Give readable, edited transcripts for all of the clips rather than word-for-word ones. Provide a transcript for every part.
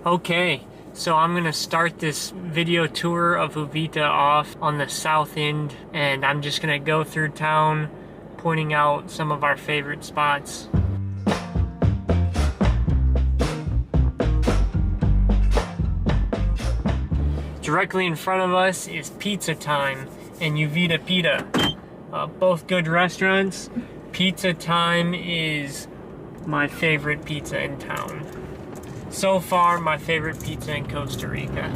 Okay, so I'm gonna start this video tour of Uvita off on the south end, and I'm just gonna go through town pointing out some of our favorite spots. Directly in front of us is Pizza Time and Uvita Pita. Both good restaurants. Pizza Time is my favorite pizza in town. So far, my favorite pizza in Costa Rica.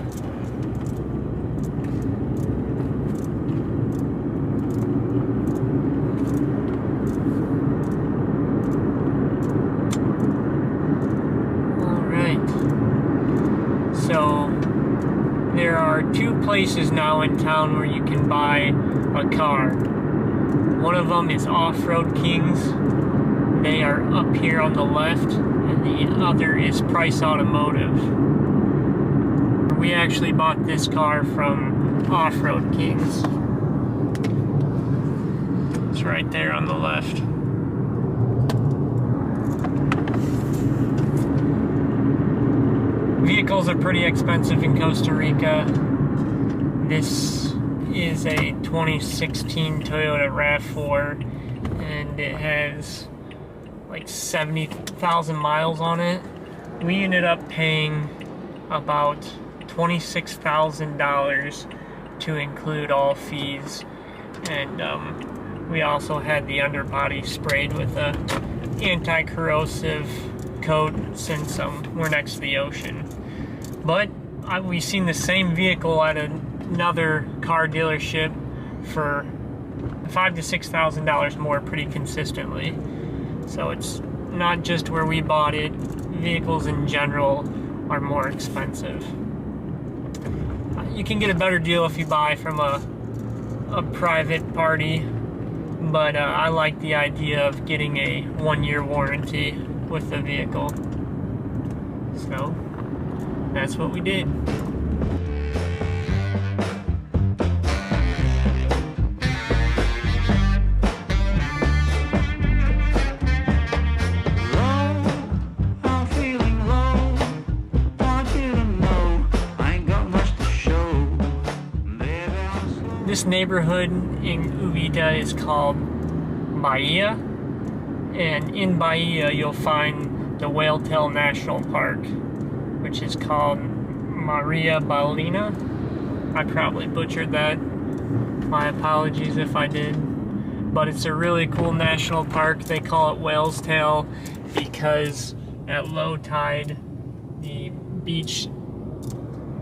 Alright. So, there are two places now in town where you can buy a car. One of them is Off-Road Kings. They are up here on the left, and the other is Price Automotive. We actually bought this car from Off-Road Kings. It's right there on the left. Vehicles are pretty expensive in Costa Rica. This is a 2016 Toyota RAV4, and it has like 70,000 miles on it. We ended up paying about $26,000 to include all fees, and we also had the underbody sprayed with a anti-corrosive coat since we're next to the ocean. But we've seen the same vehicle at another car dealership for $5,000 to $6,000 more pretty consistently. So it's not just where we bought it. Vehicles in general are more expensive. You can get a better deal if you buy from a private party, but I like the idea of getting a 1-year warranty with the vehicle. So that's what we did. This neighborhood in Uvita is called Bahía, and in Bahía you'll find the Whaletail National Park, which is called Marino Ballena. I probably butchered that. My apologies if I did. But it's a really cool national park. They call it Whale's Tail because at low tide the beach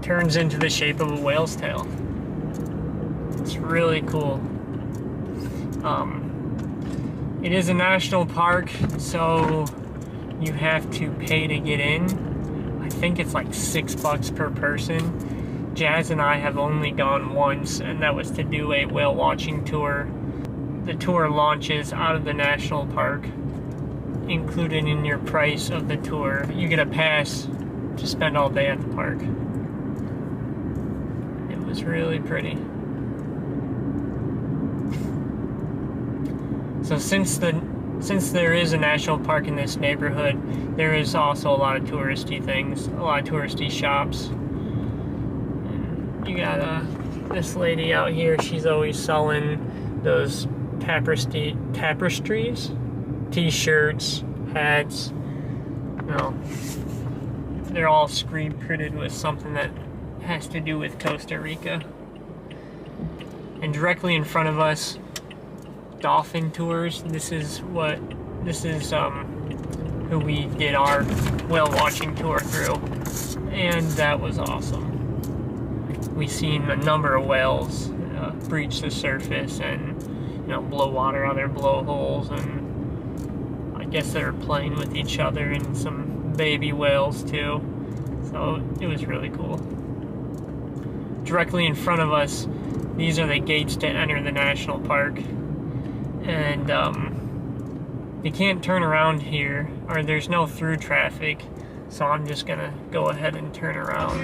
turns into the shape of a whale's tail. It's really cool. It is a national park, so you have to pay to get in. I think it's like $6 per person. Jazz and I have only gone once, and that was to do a whale watching tour. The tour launches out of the national park. Included in your price of the tour, you get a pass to spend all day at the park. It was really pretty. So since there is a national park in this neighborhood, there is also a lot of touristy things, a lot of touristy shops. And you got this lady out here, she's always selling those tapestries, t-shirts, hats. You know, they're all screen printed with something that has to do with Costa Rica. And directly in front of us, dolphin tours. This is who we did our whale watching tour through, and that was awesome. We seen a number of whales breach the surface and blow water out of their blowholes, and I guess they were playing with each other and some baby whales too. So it was really cool. Directly in front of us, these are the gates to enter the national park. And you can't turn around here, or there's no through traffic, so I'm just gonna go ahead and turn around.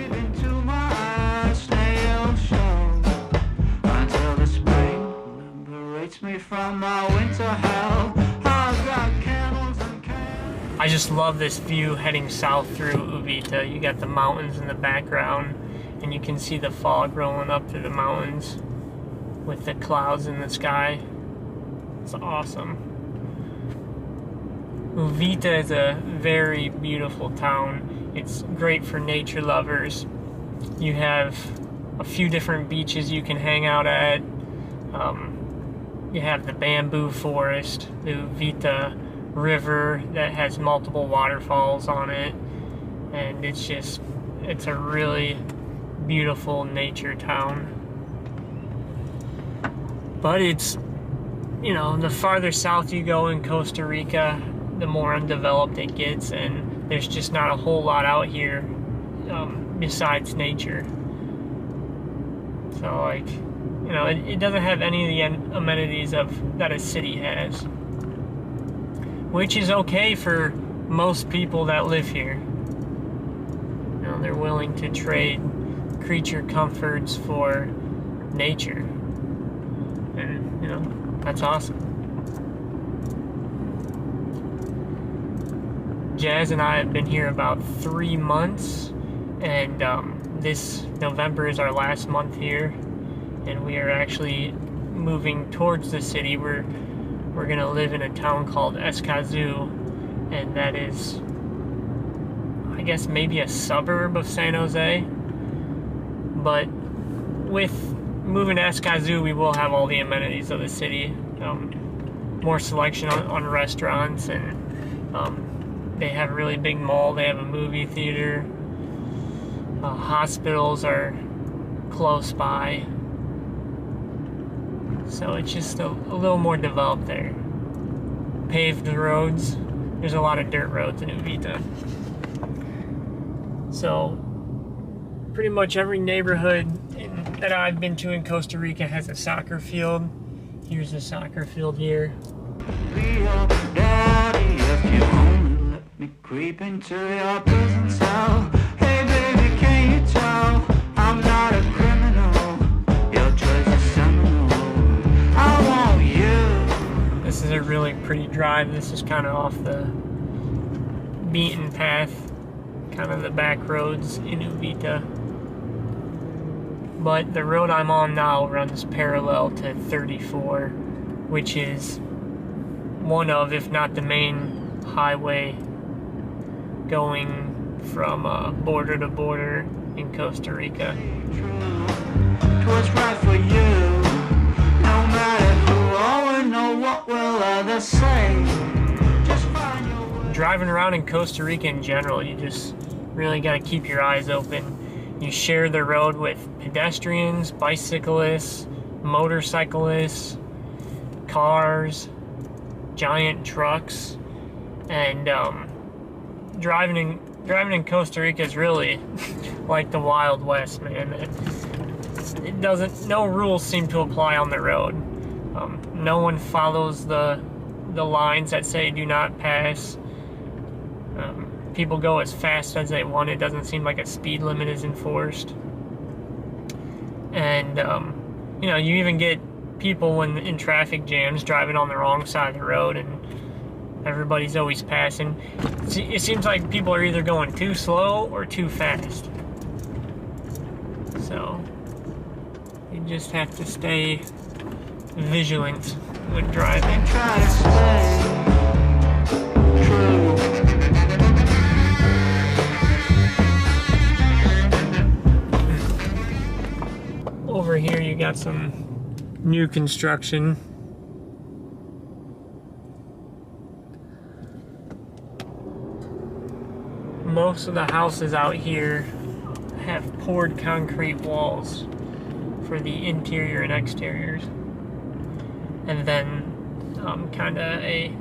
I I just love this view heading south through Uvita. You got the mountains in the background, and you can see the fog rolling up through the mountains with the clouds in the sky. It's awesome. Uvita is a very beautiful town. It's great for nature lovers. You have a few different beaches you can hang out at. You have the bamboo forest, the Uvita river that has multiple waterfalls on it, and it's a really beautiful nature town. But it's, you know, the farther south you go in Costa Rica, the more undeveloped it gets, and there's just not a whole lot out here besides nature. So, like, you know, it doesn't have any of the amenities that a city has, which is okay for most people that live here. You know, they're willing to trade creature comforts for nature, and, you know, that's awesome. Jazz and I have been here about 3 months, and this November is our last month here, and we are actually moving towards the city. We're gonna live in a town called Escazu, and that is, I guess, maybe a suburb of San Jose. But with moving to Escazu, we will have all the amenities of the city, more selection on restaurants, and they have a really big mall. They have a movie theater. Hospitals are close by. So it's just a little more developed there. Paved roads. There's a lot of dirt roads in Uvita. So pretty much every neighborhood that I've been to in Costa Rica has a soccer field. Here's a soccer field here. Daddy, if you only let me creep into your prison cell. Hey baby, can you tell I'm not a criminal? Your choice is seminal. I want you. This is a really pretty drive. This is kind of off the beaten path, kind of the back roads in Uvita. But the road I'm on now runs parallel to 34, which is one of, if not the main highway going from border to border in Costa Rica. Right for you. No matter who or know what will others say. Just find your way. Driving around in Costa Rica in general, you just really got to keep your eyes open. You share the road with pedestrians, bicyclists, motorcyclists, cars, giant trucks, and driving in Costa Rica is really like the Wild West, man. No rules seem to apply on the road. No one follows the lines that say do not pass. People go as fast as they want. It doesn't seem like a speed limit is enforced. And, you know, you even get people when in traffic jams driving on the wrong side of the road, and everybody's always passing. It seems like people are either going too slow or too fast. So, you just have to stay vigilant with driving. Try to stay true. Over here you got some new construction. Most of the houses out here have poured concrete walls for the interior and exteriors, and then kind of a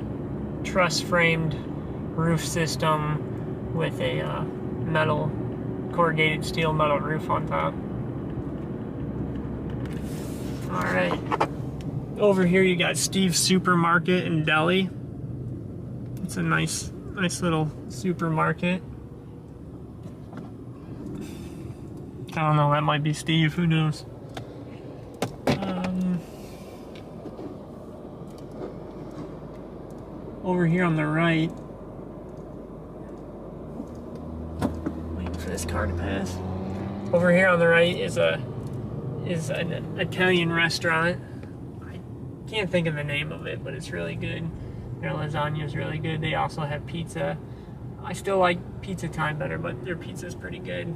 truss framed roof system with a metal, corrugated steel metal roof on top. Alright, over here you got Steve's Supermarket and Deli. It's a nice little supermarket. I don't know, that might be Steve, who knows. Over here on the right, for this car to pass. Over here on the right is an Italian restaurant. I can't think of the name of it, but it's really good. Their lasagna is really good. They also have pizza. I still like Pizza Time better, but their pizza is pretty good.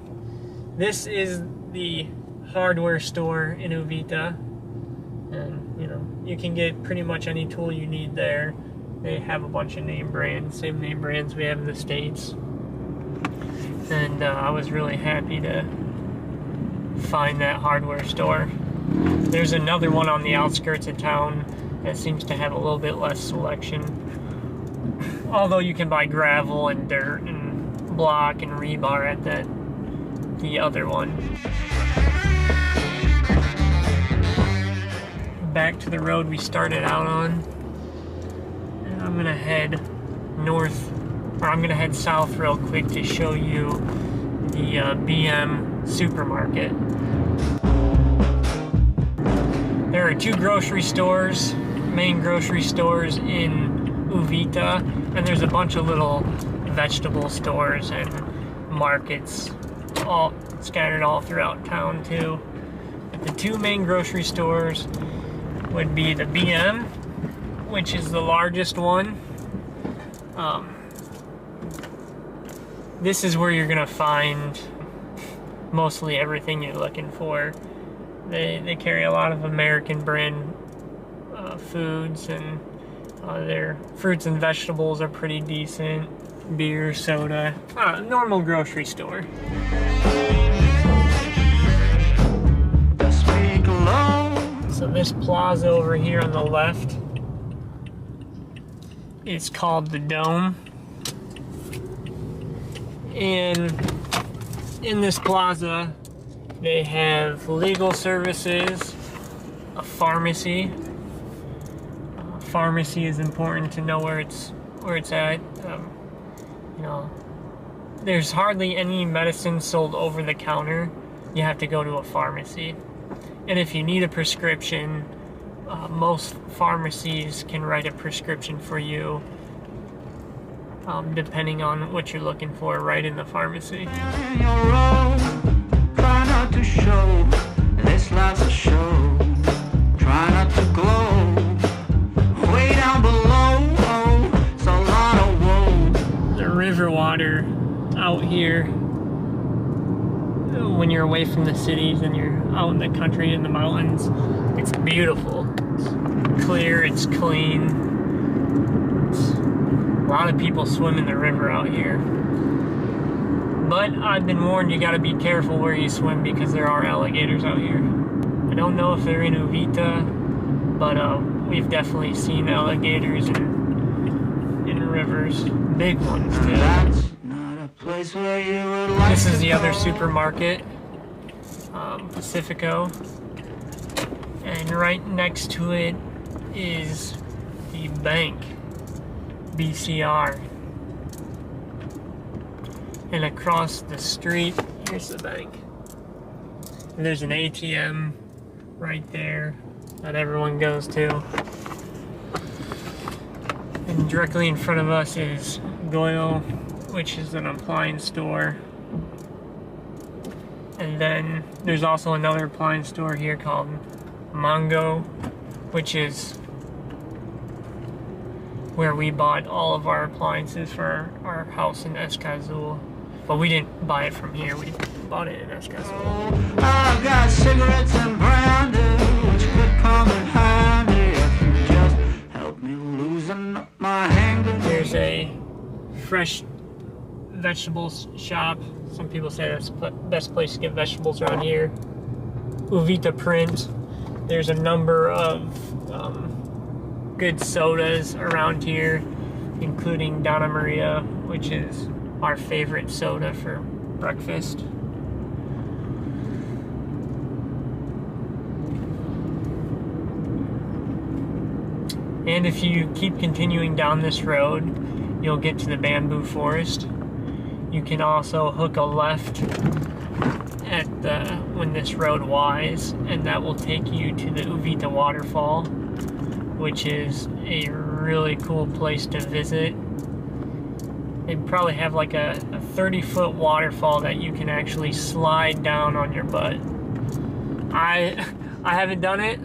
This is the hardware store in Uvita, and you know, you can get pretty much any tool you need there. They have a bunch of name brands, same name brands we have in the States. And I was really happy to find that hardware store. There's another one on the outskirts of town that seems to have a little bit less selection. Although you can buy gravel and dirt and block and rebar at the other one. Back to the road we started out on. And I'm gonna head north, or I'm gonna head south real quick to show you the BM supermarket. There are two grocery stores, main grocery stores in Uvita, and there's a bunch of little vegetable stores and markets all scattered all throughout town too. But the two main grocery stores would be the BM, which is the largest one. This is where you're gonna find mostly everything you're looking for. They carry a lot of American brand foods, and their fruits and vegetables are pretty decent. Beer, soda, normal grocery store. So this plaza over here on the left is called the Dome. And in this plaza, they have legal services, a pharmacy. Pharmacy is important to know where it's at. You know, there's hardly any medicine sold over the counter. You have to go to a pharmacy. And if you need a prescription, most pharmacies can write a prescription for you, depending on what you're looking for, right in the pharmacy. Try not to show this life's a show. Try not to glow. Way down below, it's a lot of woe. The river water out here, when you're away from the cities and you're out in the country in the mountains, it's beautiful. It's clear, it's clean. A lot of people swim in the river out here. But I've been warned, you gotta be careful where you swim because there are alligators out here. I don't know if they're in Uvita, but we've definitely seen alligators in rivers. Big ones too. This is the other supermarket, Pacifico. And right next to it is the bank, BCR. And across the street, here's the bank. And there's an ATM right there that everyone goes to. And directly in front of us is Doyle, which is an appliance store. And then there's also another appliance store here called Mango, which is where we bought all of our appliances for our house in Escazu. But we didn't buy it from here, we bought it in Escazu. I've got cigarettes and brandy, which could come in handy if you just help me loosen my hanger. There's a fresh vegetables shop. Some people say that's the best place to get vegetables around here. Uvita Print. There's a number of good sodas around here, including Donna Maria, which is our favorite soda for breakfast. And if you keep continuing down this road, you'll get to the bamboo forest. You can also hook a left at when this road winds, and that will take you to the Uvita Water Fall, which is a really cool place to visit. They probably have like a 30-foot waterfall that you can actually slide down on your butt. I haven't done it.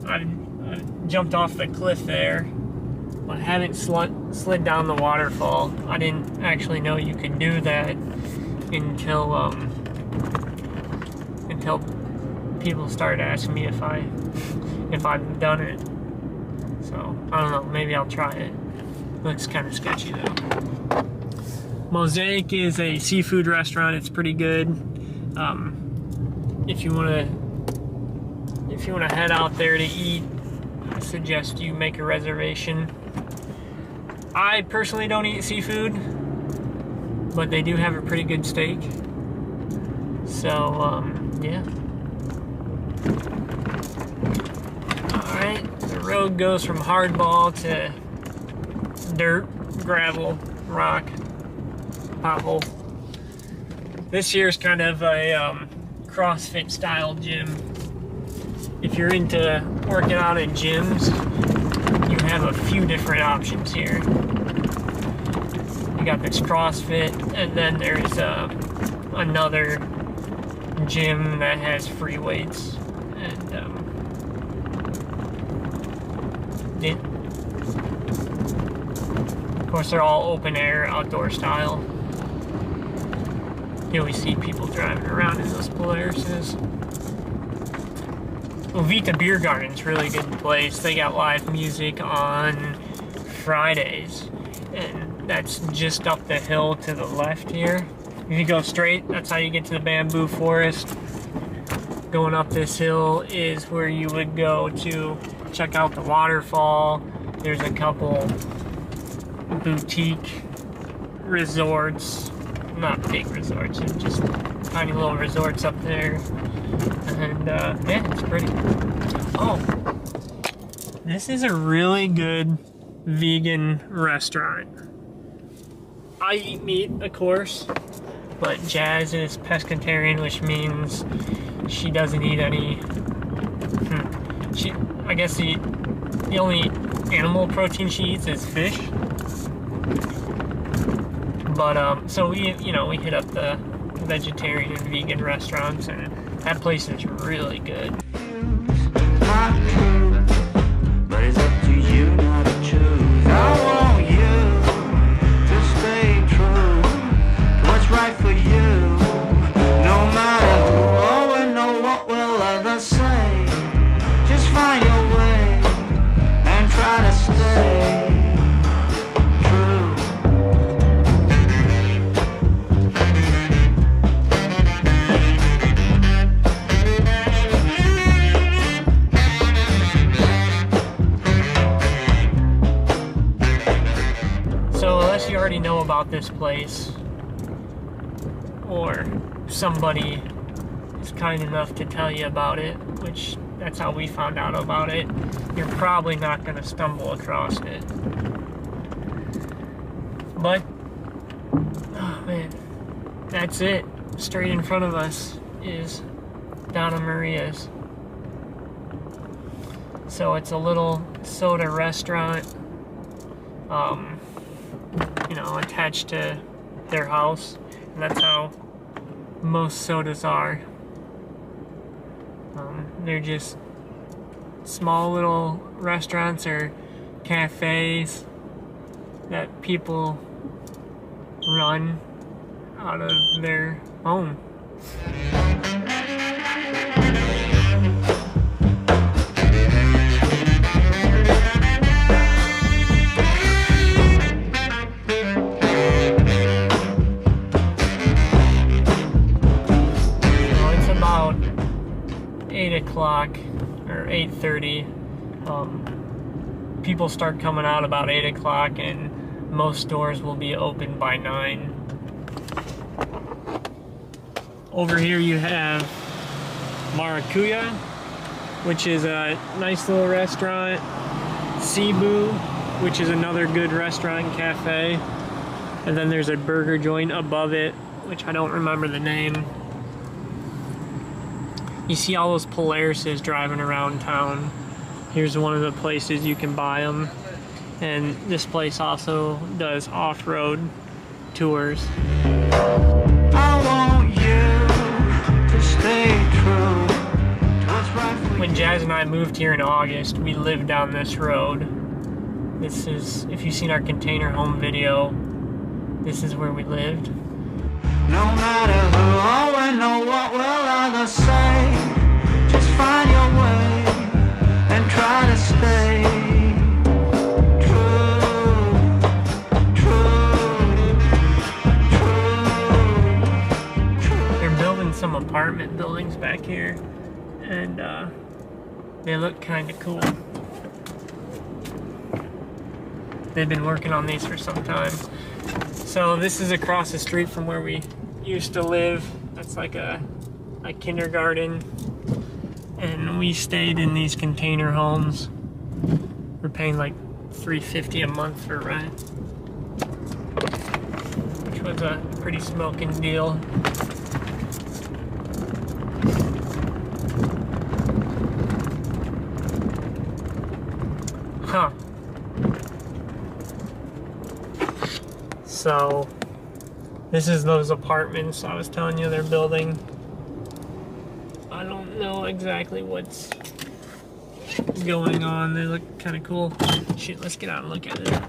I've jumped off the cliff there, but haven't slid down the waterfall. I didn't actually know you could do that until people started asking me if I've done it. So I don't know. Maybe I'll try it. Looks kind of sketchy though. Mosaic is a seafood restaurant. It's pretty good. If you want to head out there to eat, I suggest you make a reservation. I personally don't eat seafood, but they do have a pretty good steak. So yeah. Alright, the road goes from hardball to dirt, gravel, rock, pothole. This year's kind of a CrossFit style gym. If you're into working out in gyms, you have a few different options here. You got this CrossFit, and then there's another gym that has free weights, and of course they're all open air, outdoor style. You always see people driving around in those Polaris's. Uvita Beer Garden's really good place. They got live music on Fridays, and that's just up the hill to the left here. If you go straight, that's how you get to the bamboo forest. Going up this hill is where you would go to check out the waterfall. There's a couple boutique resorts, not big resorts, just tiny little resorts up there. And yeah, it's pretty. Oh, this is a really good vegan restaurant. I eat meat, of course, but Jazz is pescatarian, which means she doesn't eat any. I guess the only animal protein she eats is fish. But so we hit up the vegetarian and vegan restaurants, and that place is really good. But it's up to you not to choose. I want you to stay true to what's right for you. No matter who or know what will others say. Just find your way and try to stay. You already know about this place, or somebody is kind enough to tell you about it, which that's how we found out about it, you're probably not going to stumble across it. But oh man, that's it. Straight in front of us is Donna Maria's. So it's a little soda restaurant, attached to their house, and that's how most sodas are. They're just small little restaurants or cafes that people run out of their home. O'clock or 8:30. People start coming out about 8 o'clock, and most stores will be open by 9. Over here you have Maracuya, which is a nice little restaurant. Cebu, which is another good restaurant and cafe. And then there's a burger joint above it, which I don't remember the name. You see all those Polarises driving around town. Here's one of the places you can buy them. And this place also does off-road tours. I want you to stay true to what's right for When Jazz and I moved here in August, we lived down this road. This is, if you've seen our container home video, this is where we lived. no matter who or when or what will others say. Just find your way and try to stay true. They're building some apartment buildings back here, and they look kind of cool. They've been working on these for some time. So this is across the street from where we used to live. That's like a kindergarten. And we stayed in these container homes. We're paying like $350 a month for rent, which was a pretty smoking deal. Huh. So this is those apartments I was telling you they're building. I don't know exactly what's going on. They look kind of cool. Shoot, let's get out and look at it.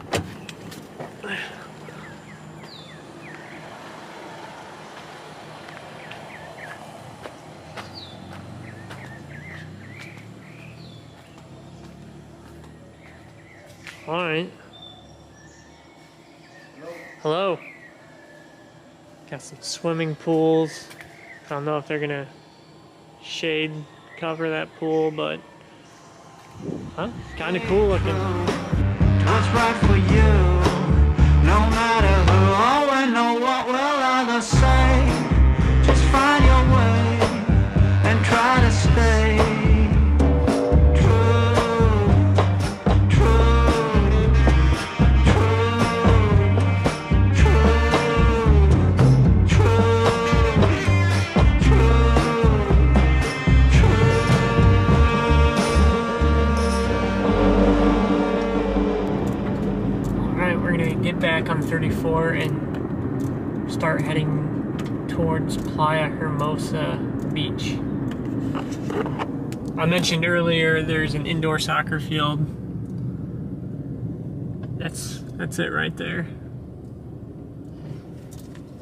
All right. Hello. Got some swimming pools. I don't know if they're gonna shade cover that pool, but kind of cool looking. What's right for you, no matter who or when or what will others say. Just find your way and try to stay back on 34 and start heading towards Playa Hermosa Beach. I mentioned earlier there's an indoor soccer field. That's it right there.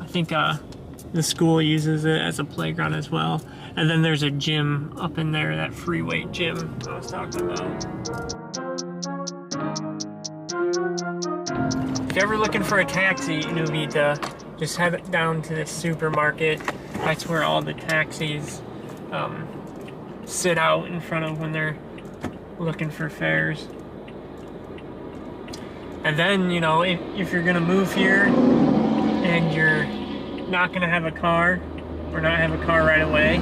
I think the school uses it as a playground as well. And then there's a gym up in there, that free weight gym I was talking about. If you're ever looking for a taxi in Uvita, just head down to the supermarket. That's where all the taxis sit out in front of when they're looking for fares. And then, you know, if you're gonna move here and you're not gonna have a car or not have a car right away,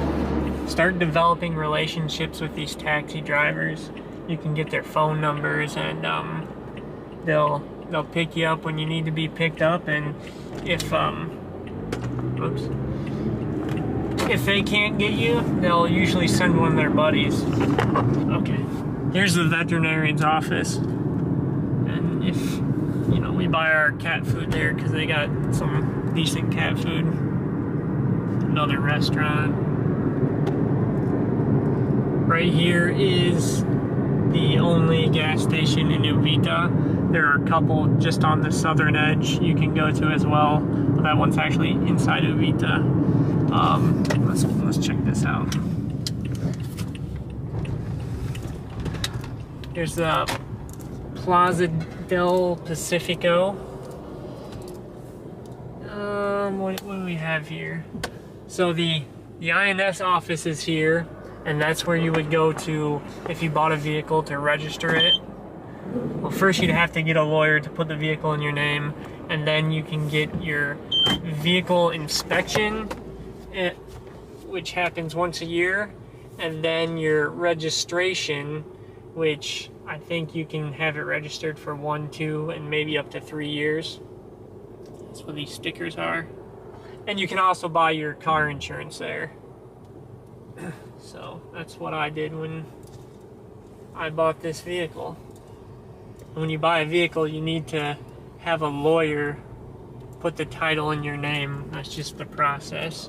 start developing relationships with these taxi drivers. You can get their phone numbers, and they'll pick you up when you need to be picked up. And if they can't get you, they'll usually send one of their buddies. Okay, here's the veterinarian's office, and if you know, we buy our cat food there because they got some decent cat food. Another restaurant. Right here is the only gas station in Uvita. There are a couple just on the southern edge you can go to as well. But that one's actually inside Uvita. Let's check this out. Here's the Plaza del Pacifico. What do we have here? So the INS office is here, and that's where you would go to if you bought a vehicle to register it. Well, first you'd have to get a lawyer to put the vehicle in your name, and then you can get your vehicle inspection, which happens once a year, and then your registration, which I think you can have it registered for 1, 2, and maybe up to 3 years. That's what these stickers are. And you can also buy your car insurance there. So that's what I did when I bought this vehicle. When you buy a vehicle, you need to have a lawyer put the title in your name. That's just the process.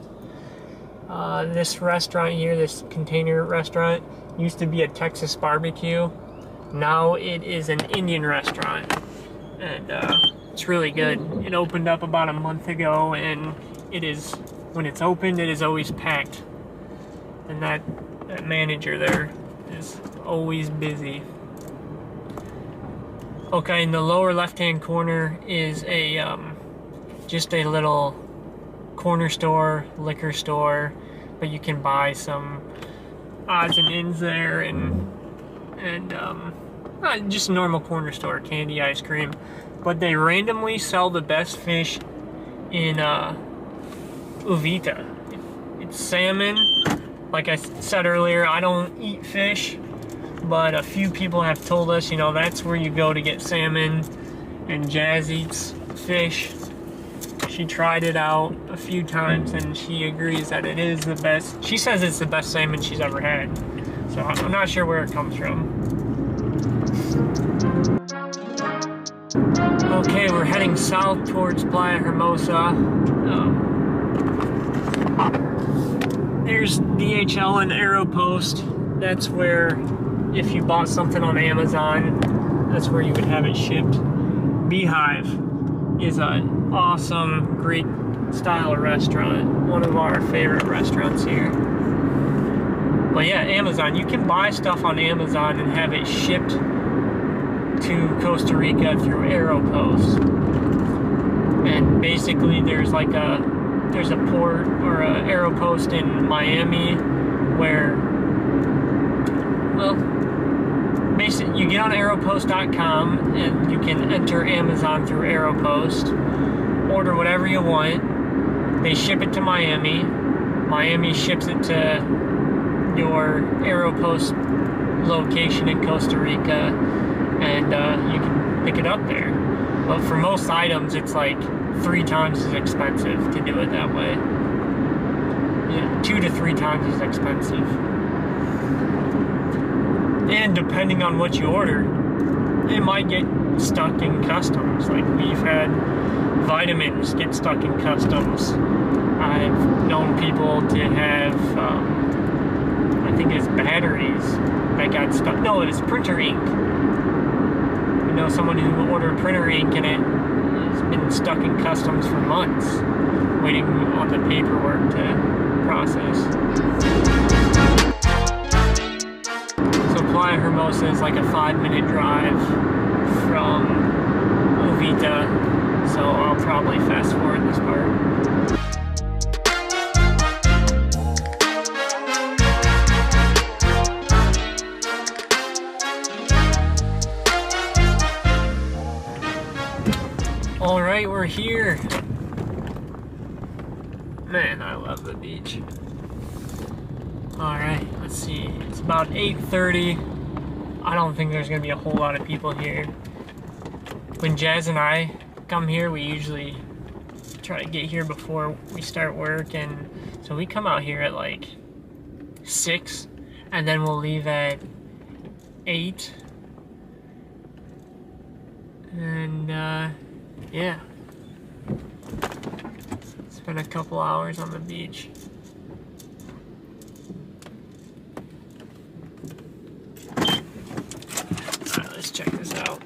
This restaurant here, this container restaurant, used to be a Texas barbecue. Now it is an Indian restaurant, and it's really good. It opened up about a month ago, and it is, when it's opened, it is always packed. And that manager there is always busy. Okay, in the lower left-hand corner is a just a little corner store, liquor store, but you can buy some odds and ends there, and just a normal corner store, candy, ice cream. But they randomly sell the best fish in Uvita. It's salmon. Like I said earlier, I don't eat fish, but a few people have told us, you know, that's where you go to get salmon, and Jazz eats fish. She tried it out a few times, and she agrees that it is the best. She says it's the best salmon she's ever had. So I'm not sure where it comes from. Okay, we're heading south towards Playa Hermosa. There's DHL and ArrowPost. That's where, if you bought something on Amazon, that's where you would have it shipped. Beehive is an awesome Greek style restaurant. One of our favorite restaurants here. But yeah, Amazon. You can buy stuff on Amazon and have it shipped to Costa Rica through ArrowPost. And basically there's like there's a port or a ArrowPost in Miami where, well, basically you get on ArrowPost.com and you can enter Amazon through ArrowPost, order whatever you want, they ship it to Miami, Miami ships it to your ArrowPost location in Costa Rica, and you can pick it up there. But for most items, it's like 3 times as expensive to do it that way. Yeah, 2 to 3 times as expensive. And depending on what you order, it might get stuck in customs. Like we've had vitamins get stuck in customs. I've known people to have, I think it's batteries that got stuck. No, it was printer ink. You know, someone who ordered printer ink and it has been stuck in customs for months, waiting on the paperwork to process. So Playa Hermosa is like a 5-minute drive from Uvita, so I'll probably fast forward this part. Alright, we're here. Man, I love the beach. Alright, let's see. It's about 8:30. I don't think there's going to be a whole lot of people here. When Jazz and I come here, we usually try to get here before we start work. And so we come out here at like 6, and then we'll leave at 8. And, yeah. Spent a couple hours on the beach. Alright, let's check this out.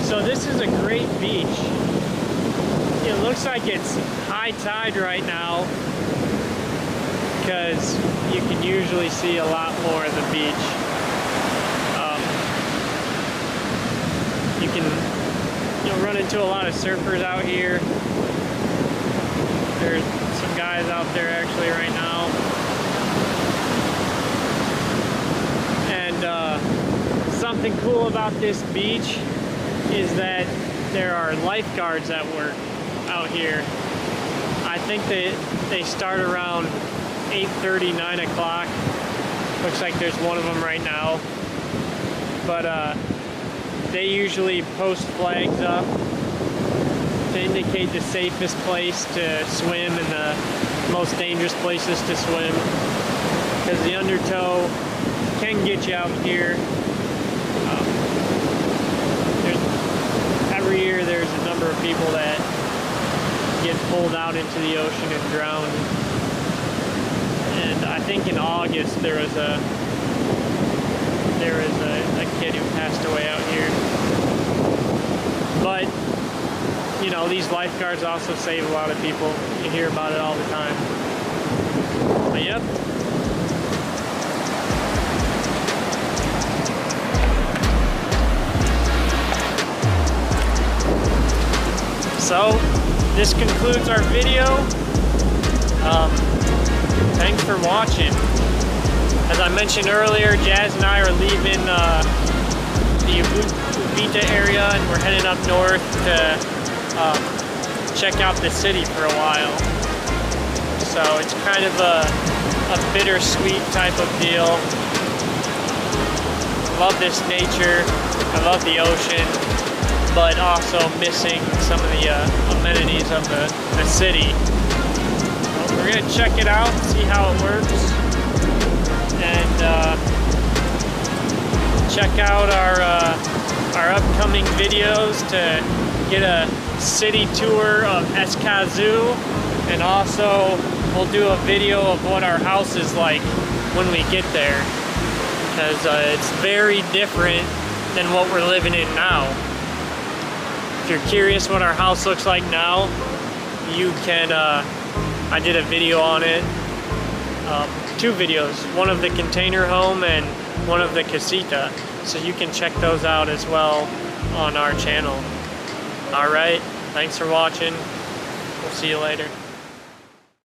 So this is a great beach. It looks like it's high tide right now because you can usually see a lot more of the beach. You'll run into a lot of surfers out here. There's some guys out there actually right now. Something cool about this beach is that there are lifeguards at work out here. I think they start around 8:30, 9 o'clock. Looks like there's one of them right now. But they usually post flags up to indicate the safest place to swim and the most dangerous places to swim. Because the undertow can get you out here. Every year there's a number of people that get pulled out into the ocean and drowned. And I think in August there was a kid who passed away out here. But you know, these lifeguards also save a lot of people. You hear about it all the time. But yep. So, this concludes our video. Thanks for watching. As I mentioned earlier, Jazz and I are leaving the Uvita area and we're heading up north to check out the city for a while. So it's kind of a bittersweet type of deal. I love this nature, I love the ocean, but also missing some of the amenities of the city. So we're gonna check it out, see how it works, and check out our upcoming videos to get a city tour of Escazu, and also we'll do a video of what our house is like when we get there, because it's very different than what we're living in now. If you're curious what our house looks like now, you can, I did a video on it, 2 videos, one of the container home and one of the casita, so you can check those out as well on our channel. Alright, thanks for watching, we'll see you later.